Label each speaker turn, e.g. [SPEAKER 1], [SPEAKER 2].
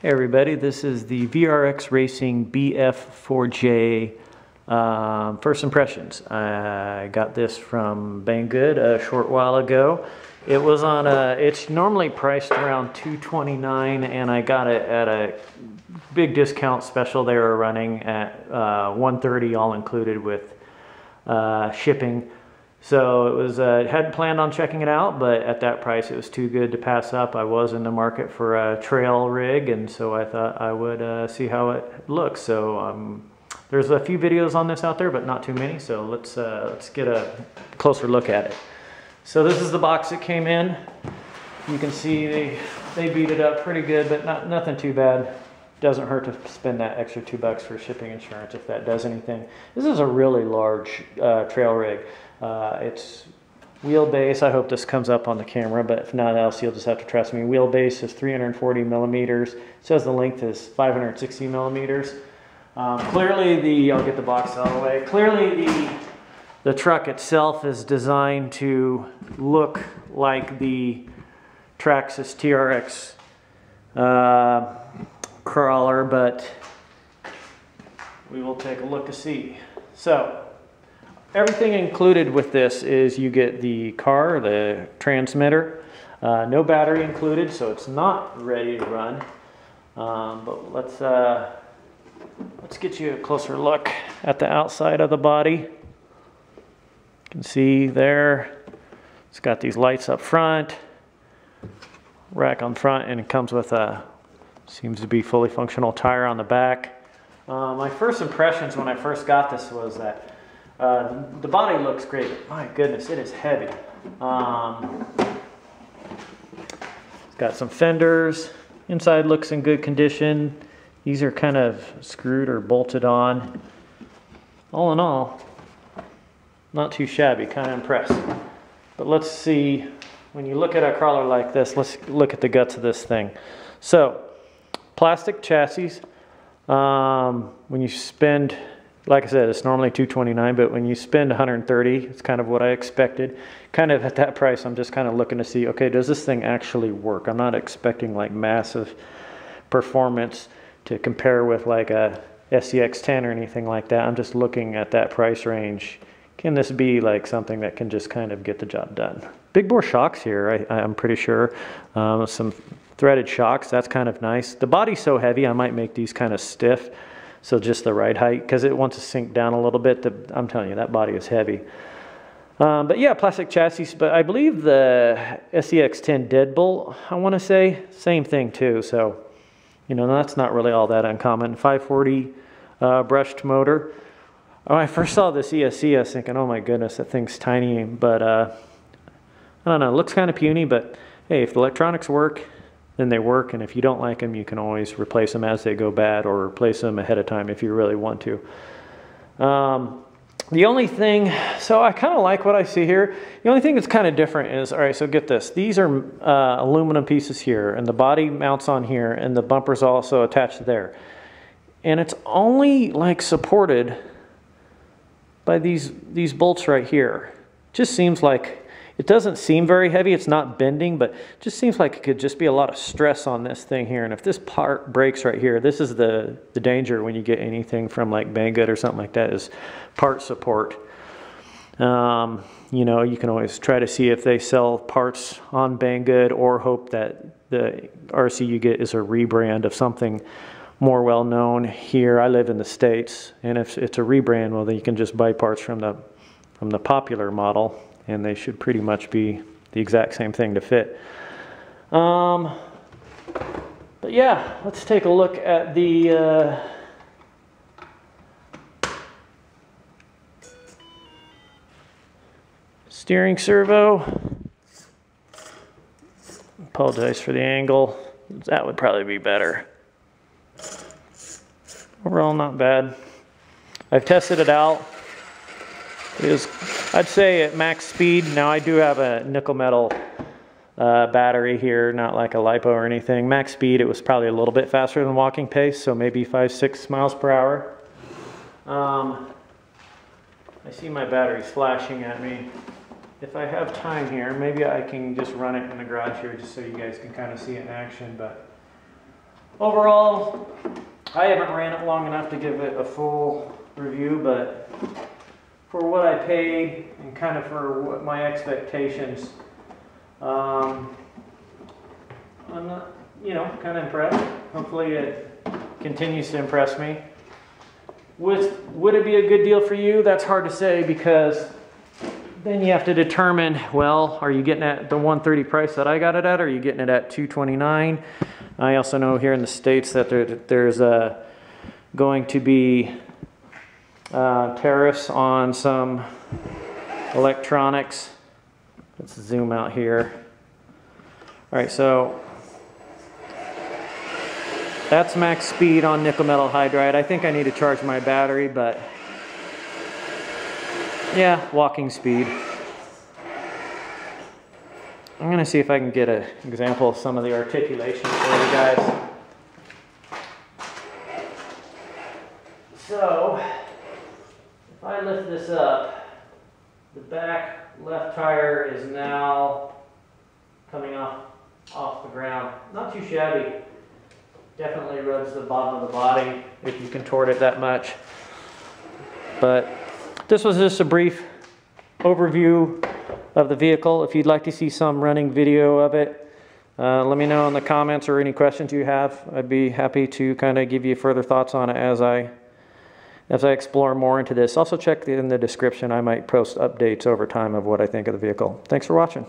[SPEAKER 1] Hey everybody, this is the VRX Racing BF-4J first impressions. I got this from Bangood a short while ago. It was on it's normally priced around $229 and I got it at a big discount special they were running at $130 all included with shipping. So it was, hadn't planned on checking it out, but at that price it was too good to pass up. I was in the market for a trail rig, and so I thought I would see how it looks. So there's a few videos on this out there, but not too many. So let's get a closer look at it. So this is the box it came in. You can see they beat it up pretty good, but nothing too bad. Doesn't hurt to spend that extra $2 for shipping insurance if that does anything. This is a really large trail rig. It's wheelbase. I hope this comes up on the camera, but if not else, you'll just have to trust me. Wheelbase is 340 millimeters. It says the length is 560 millimeters. Clearly I'll get the box out of the way. Clearly the truck itself is designed to look like the Traxxas TRX crawler, but we will take a look to see. So everything included with this is you get the car, the transmitter, no battery included, so it's not ready to run. But let's get you a closer look at the outside of the body. You can see there, it's got these lights up front, rack on front, and it comes with a, seems to be fully functional tire on the back. My first impressions when I first got this was that the body looks great. My goodness, it is heavy. It's got some fenders. Inside looks in good condition. These are kind of screwed or bolted on. All in all, not too shabby, kind of impressed. But let's see, when you look at a crawler like this, let's look at the guts of this thing. So, plastic chassis. When you spend, like I said, it's normally $229, but when you spend $130, it's kind of what I expected. Kind of at that price, I'm just kind of looking to see, okay, does this thing actually work? I'm not expecting like massive performance to compare with like a SCX-10 or anything like that. I'm just looking at that price range. Can this be like something that can just kind of get the job done? Big bore shocks here, I'm pretty sure. Some threaded shocks, that's kind of nice. The body's so heavy, I might make these kind of stiff. So just the right height, because it wants to sink down a little bit. I'm telling you, that body is heavy. But yeah, plastic chassis, but I believe the SCX-10 deadbolt, I want to say, same thing too. So, you know, that's not really all that uncommon. 540 brushed motor. When I first saw this ESC, I was thinking, oh my goodness, that thing's tiny. But I don't know, it looks kind of puny, but hey, if the electronics work, then they work, and if you don't like them, you can always replace them as they go bad or replace them ahead of time if you really want to. The only thing, so I kind of like what I see here. The only thing that's kind of different is, all right, so get this. These are aluminum pieces here, and the body mounts on here, and the bumper's also attached there. And it's only like supported by these bolts right here. Just seems like, it doesn't seem very heavy, it's not bending, but it just seems like it could just be a lot of stress on this thing here. And if this part breaks right here, this is the danger when you get anything from like Bangood or something like that, is part support. You know, you can always try to see if they sell parts on Bangood, or hope that the RC you get is a rebrand of something more well known here. I live in the States, and if it's a rebrand, well, then you can just buy parts from the popular model, and they should pretty much be the exact same thing to fit. But yeah, let's take a look at the steering servo. Apologize for the angle. That would probably be better. Overall, not bad. I've tested it out. It is, I'd say, at max speed. Now I do have a nickel metal battery here, not like a LiPo or anything. Max speed, it was probably a little bit faster than walking pace, so maybe 5-6 miles per hour. I see my battery's flashing at me. If I have time here, maybe I can just run it in the garage here just so you guys can kind of see it in action. But Overall, I haven't ran it long enough to give it a full review, but for what I paid and kind of for what my expectations, I'm not, kind of impressed. Hopefully it continues to impress me. Would it be a good deal for you? That's hard to say, because then you have to determine, well, are you getting at the 130 price that I got it at, or are you getting it at 229? I also know here in the States that there's going to be tariffs on some electronics. Let's zoom out here. All right, so that's max speed on nickel metal hydride. I think I need to charge my battery, but yeah, walking speed. I'm gonna see if I can get an example of some of the articulation for you guys. So, if I lift this up, the back left tire is now coming off the ground. Not too shabby. Definitely rubs the bottom of the body if you contort it that much. But this was just a brief overview of the vehicle. If you'd like to see some running video of it, let me know in the comments or any questions you have. I'd be happy to kind of give you further thoughts on it as I explore more into this. Also check in the description. I might post updates over time of what I think of the vehicle. Thanks for watching.